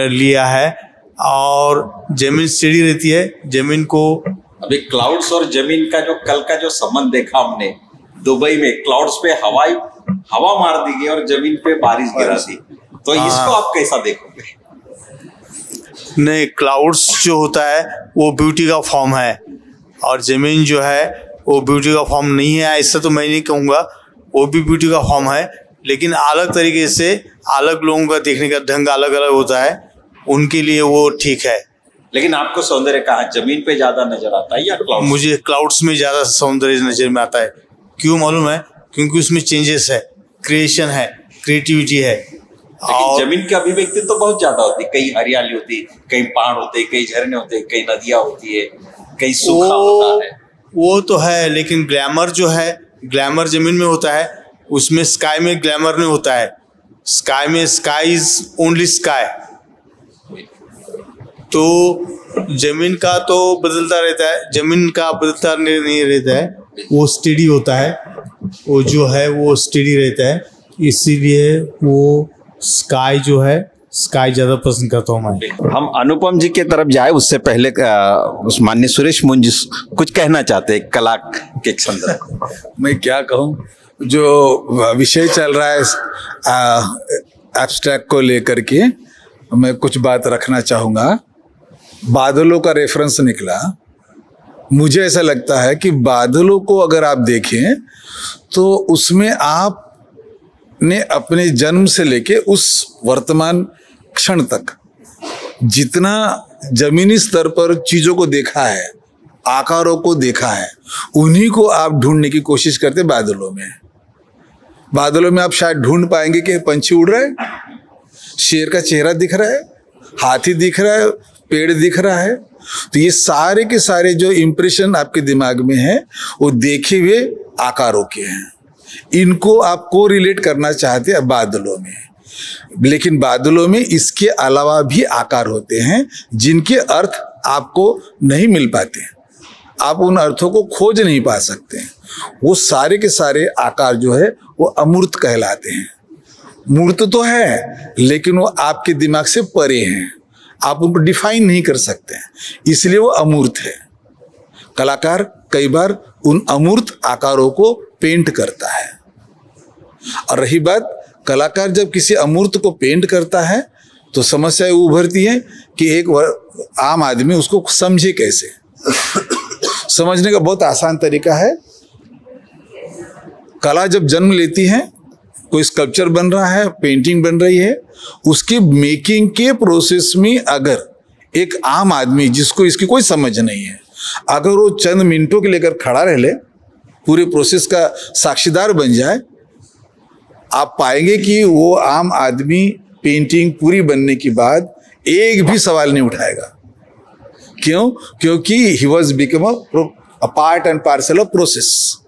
[SPEAKER 8] लिया है। और जमीन स्टेडी रहती है, जमीन को
[SPEAKER 1] अभी क्लाउड्स और जमीन का जो कल का जो संबंध देखा हमने दुबई में, क्लाउड्स पे हवा मार दी गई और जमीन पे बारिश गिरा दी, तो इसको आप कैसा देखोगे?
[SPEAKER 8] नहीं, क्लाउड्स जो होता है वो ब्यूटी का फॉर्म है और जमीन जो है वो ब्यूटी का फॉर्म नहीं है, ऐसा तो मैं नहीं कहूँगा। वो भी ब्यूटी का फॉर्म है, लेकिन अलग तरीके से अलग लोगों का देखने का ढंग अलग अलग होता है, उनके लिए वो ठीक है।
[SPEAKER 1] लेकिन आपको सौंदर्य कहाँ, जमीन पे ज्यादा नजर आता है या क्लाउड्स?
[SPEAKER 8] मुझे क्लाउड्स में ज्यादा सौंदर्य नजर में आता है। क्यों मालूम है? क्योंकि उसमें चेंजेस है, क्रिएशन है, क्रिएटिविटी है।
[SPEAKER 1] और जमीन की अभिव्यक्ति तो बहुत ज्यादा होती है, कहीं हरियाली होती है, कहीं पहाड़ होते हैं, कहीं झरने होते हैं, कहीं नदियां होती है, कहीं सूखा होता है।
[SPEAKER 8] वो तो है, लेकिन ग्लैमर जो है, ग्लैमर जमीन में होता है, उसमें स्काई में ग्लैमर नहीं होता है। स्काई में स्काई इज ओनली स्काई। तो जमीन का तो बदलता रहता है, जमीन का बदलता नहीं रहता है, वो स्टेडी होता है, वो जो है वो स्टेडी रहता है। इसीलिए वो स्काई जो है, स्काई ज्यादा पसंद करता हूँ मैं।
[SPEAKER 1] हम अनुपम जी के तरफ जाए उससे पहले उस माननीय सुरेश मुंज कुछ कहना चाहते हैं कला के संदर्भ।
[SPEAKER 9] मैं क्या कहूँ, जो विषय चल रहा है एब्स्ट्रैक्ट को लेकर के, मैं कुछ बात रखना चाहूँगा। बादलों का रेफरेंस निकला, मुझे ऐसा लगता है कि बादलों को अगर आप देखें तो उसमें आपने अपने जन्म से लेके उस वर्तमान क्षण तक जितना जमीनी स्तर पर चीजों को देखा है, आकारों को देखा है, उन्हीं को आप ढूंढने की कोशिश करते बादलों में। बादलों में आप शायद ढूंढ पाएंगे कि पंछी उड़ रहा है, शेर का चेहरा दिख रहा है, हाथी दिख रहा है, पेड़ दिख रहा है। तो ये सारे के सारे जो इंप्रेशन आपके दिमाग में है वो देखे हुए आकारों के हैं। इनको आप को रिलेट करना चाहते हैं बादलों में, लेकिन बादलों में इसके अलावा भी आकार होते हैं जिनके अर्थ आपको नहीं मिल पाते, आप उन अर्थों को खोज नहीं पा सकते। वो सारे के सारे आकार जो है वो अमूर्त कहलाते हैं। मूर्त तो है लेकिन वो आपके दिमाग से परे हैं, आप उनको डिफाइन नहीं कर सकते हैं, इसलिए वो अमूर्त है। कलाकार कई बार उन अमूर्त आकारों को पेंट करता है। और रही बात, कलाकार जब किसी अमूर्त को पेंट करता है तो समस्या उभरती है कि एक आम आदमी उसको समझे कैसे। समझने का बहुत आसान तरीका है, कला जब जन्म लेती है, कोई स्कल्पचर बन रहा है, पेंटिंग बन रही है, उसकी मेकिंग के प्रोसेस में अगर एक आम आदमी जिसको इसकी कोई समझ नहीं है, अगर वो चंद मिनटों के लेकर खड़ा रह ले, पूरे प्रोसेस का साक्षीदार बन जाए, आप पाएंगे कि वो आम आदमी पेंटिंग पूरी बनने के बाद एक भी सवाल नहीं उठाएगा। क्यों? क्योंकि he was become a part and parcel of process.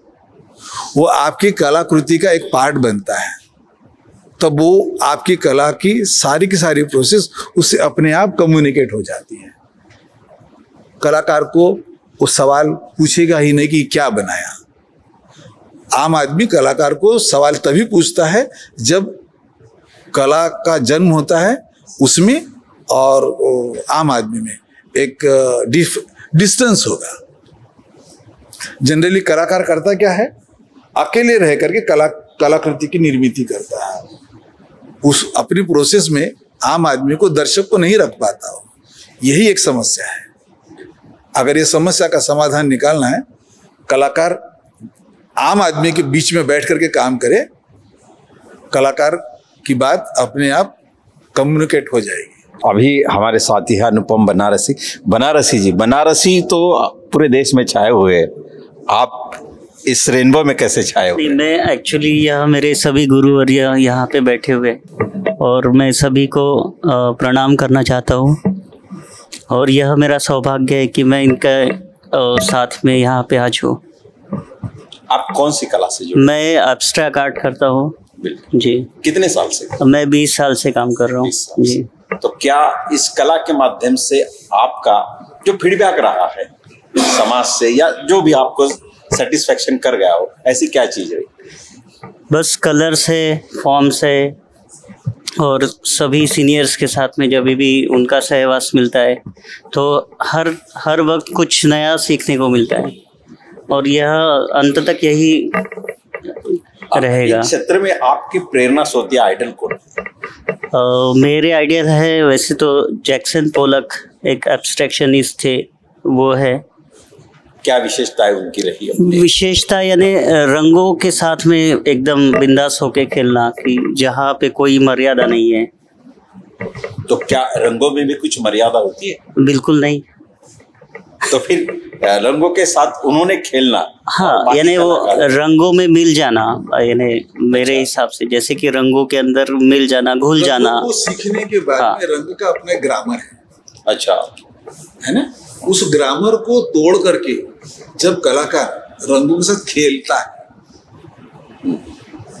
[SPEAKER 9] वो आपकी कलाकृति का एक पार्ट बनता है, तब वो आपकी कला की सारी प्रोसेस उससे अपने आप कम्युनिकेट हो जाती है। कलाकार को वो सवाल पूछेगा ही नहीं कि क्या बनाया। आम आदमी कलाकार को सवाल तभी पूछता है जब कला का जन्म होता है उसमें और आम आदमी में एक डिस्टेंस होगा। जनरली कलाकार करता क्या है, अकेले रह करके कलाकृति की निर्मित करता है। उस अपनी प्रोसेस में आम आदमी को, दर्शक को नहीं रख पाता हो। यही एक समस्या है। अगर ये समस्या का समाधान निकालना है, कलाकार आम आदमी के बीच में बैठ करके काम करे, कलाकार की बात अपने आप कम्युनिकेट हो जाएगी।
[SPEAKER 1] अभी हमारे साथी है अनुपम बनारसी जी। बनारसी तो पूरे देश में छाए हुए, आप इस रेनबो में कैसे छाए हुए?
[SPEAKER 10] मैं एक्चुअली यह मेरे सभी गुरुवर्य यहाँ पे बैठे हुए और मैं सभी को प्रणाम करना चाहता हूँ, और यह मेरा सौभाग्य है कि मैं इनका साथ में यहाँ पे आज हूँ।
[SPEAKER 1] आप कौन सी कला से जुड़े?
[SPEAKER 10] मैं एब्स्ट्रैक्ट आर्ट करता हूँ जी।
[SPEAKER 1] कितने साल से?
[SPEAKER 10] मैं 20 साल से काम कर रहा हूँ जी।
[SPEAKER 1] तो क्या इस कला के माध्यम से आपका जो फीडबैक रहा है समाज से, या जो भी आपको सेटिस्फेक्शन कर गया हो, ऐसी क्या चीज रही?
[SPEAKER 10] बस कलर से, फॉर्म से, और सभी सीनियर्स के साथ में जब भी उनका सहवास मिलता है तो हर वक्त कुछ नया सीखने को मिलता है, और यह अंत तक यही रहेगा।
[SPEAKER 1] क्षेत्र में आपकी प्रेरणा स्रोत या आइडल कौन?
[SPEAKER 10] मेरे आइडियल है वैसे तो जैक्सन पोलक, एक एब्स्ट्रैक्शनिस्ट थे, वो है।
[SPEAKER 1] क्या विशेषताएं उनकी रही है?
[SPEAKER 10] विशेषता यानी रंगों के साथ में एकदम बिंदास होके खेलना, कि जहाँ पे कोई मर्यादा नहीं है।
[SPEAKER 1] तो क्या रंगों में भी कुछ मर्यादा होती है?
[SPEAKER 10] बिल्कुल नहीं।
[SPEAKER 1] तो फिर रंगों के साथ उन्होंने खेलना,
[SPEAKER 10] हाँ, यानी वो रंगों में मिल जाना, यानी मेरे हिसाब से जैसे कि रंगों के अंदर मिल जाना, घुल जाना।
[SPEAKER 9] वो सीखने के बाद
[SPEAKER 10] हाँ।
[SPEAKER 9] में रंग का अपना ग्रामर है।
[SPEAKER 1] अच्छा,
[SPEAKER 9] है ना? उस ग्रामर को तोड़ करके जब कलाकार रंगों के साथ खेलता है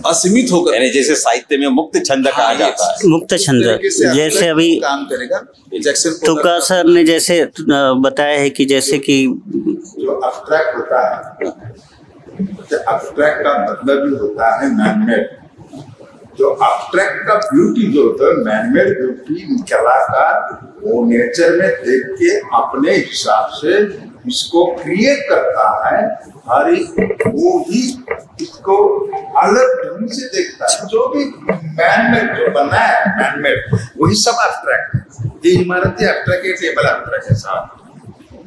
[SPEAKER 9] असीमित होकर,
[SPEAKER 1] यानी जैसे साहित्य में मुक्त छंद कहा जाता है।
[SPEAKER 10] मुक्त छंद, जैसे अभी
[SPEAKER 9] काम करेगा जैक्सन
[SPEAKER 10] तुका सर ने जैसे बताया है कि जैसे कि
[SPEAKER 7] जो अब्स्ट्रैक्ट होता है, अब्स्ट्रैक्ट का मतलब भी होता है मैनमेड। जो अब्स्ट्रैक्ट का ब्यूटी जो होता है, मैनमेड ब्यूटी, कलाकार वो नेचर में देख के अपने हिसाब से इसको क्रिएट करता है, और वो भी इसको अलग ढंग से देखता है। जो भी मैनमेड जो बना है, मैनमेड वही सब अब्स्ट्रैक्ट है। ये इमारतें अब्स्ट्रैक्ट है, टेबल अब्स्ट्रैक्ट है साहब।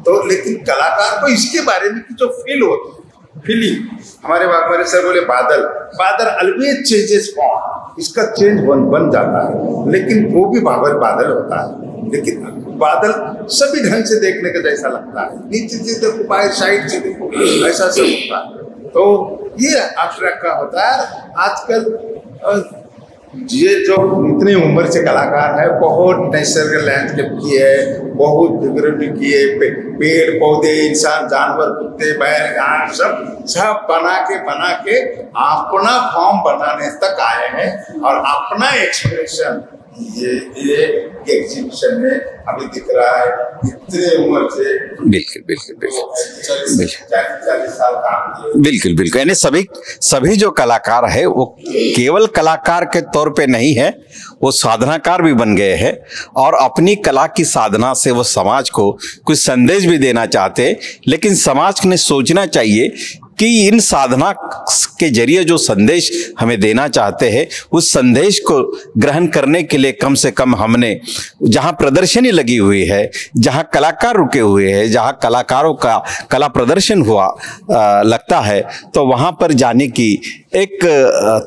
[SPEAKER 7] तो लेकिन कलाकार को इसके बारे में जो फील होती है, फीलिंग, हमारे वाघमारे सर बोले बादल ऑलवेज चेंजेस फॉर्म, इसका चेंज बन जाता है, लेकिन वो भी बादल होता है। लेकिन बादल सभी ढंग से देखने का जैसा लगता है, नीचे से देखो, बाएं साइड से देखो, ऐसा सब होता है। तो ये अब्स्ट्रैक्ट का होता है। आजकल ये जो इतनी उम्र से कलाकार है, बहुत नेचुरल लैंडस्केप की है, बहुत फिगरेटिव की है, पेड़ पौधे, इंसान, जानवर, कुत्ते, बैल, गाय, सब बना के अपना फॉर्म बनाने तक आए हैं, और अपना एक्सप्रेशन ये एग्जीबिशन में अभी दिख रहा है। इतने उम्र से
[SPEAKER 1] बिल्कुल
[SPEAKER 7] 40 साल काम किए।
[SPEAKER 1] बिल्कुल यानी सभी जो कलाकार है वो केवल कलाकार के तौर पे नहीं है, वो साधनाकार भी बन गए हैं, और अपनी कला की साधना से वो समाज को कुछ संदेश भी देना चाहते हैं। लेकिन समाज ने सोचना चाहिए कि इन साधना के जरिए जो संदेश हमें देना चाहते हैं, उस संदेश को ग्रहण करने के लिए कम से कम हमने जहां प्रदर्शनी लगी हुई है, जहां कलाकार रुके हुए हैं, जहां कलाकारों का कला प्रदर्शन हुआ लगता है, तो वहां पर जाने की एक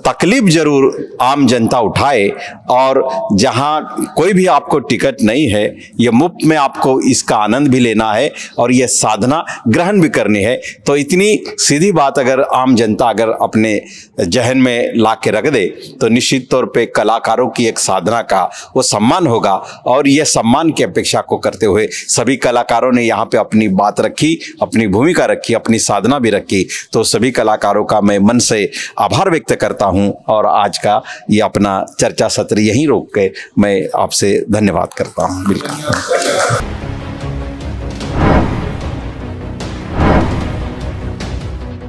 [SPEAKER 1] तकलीफ जरूर आम जनता उठाए। और जहां कोई भी आपको टिकट नहीं है, ये मुफ्त में आपको इसका आनंद भी लेना है और ये साधना ग्रहण भी करनी है। तो इतनी सीधी बात अगर आम जनता अगर अपने जहन में ला के रख दे, तो निश्चित तौर पे कलाकारों की एक साधना का वो सम्मान होगा। और ये सम्मान की अपेक्षा को करते हुए सभी कलाकारों ने यहाँ पे अपनी बात रखी, अपनी भूमिका रखी, अपनी साधना भी रखी। तो सभी कलाकारों का मैं मन से आभार व्यक्त करता हूं, और आज का ये अपना चर्चा सत्र यहीं रोक के मैं आपसे धन्यवाद करता हूं। बिल्कुल।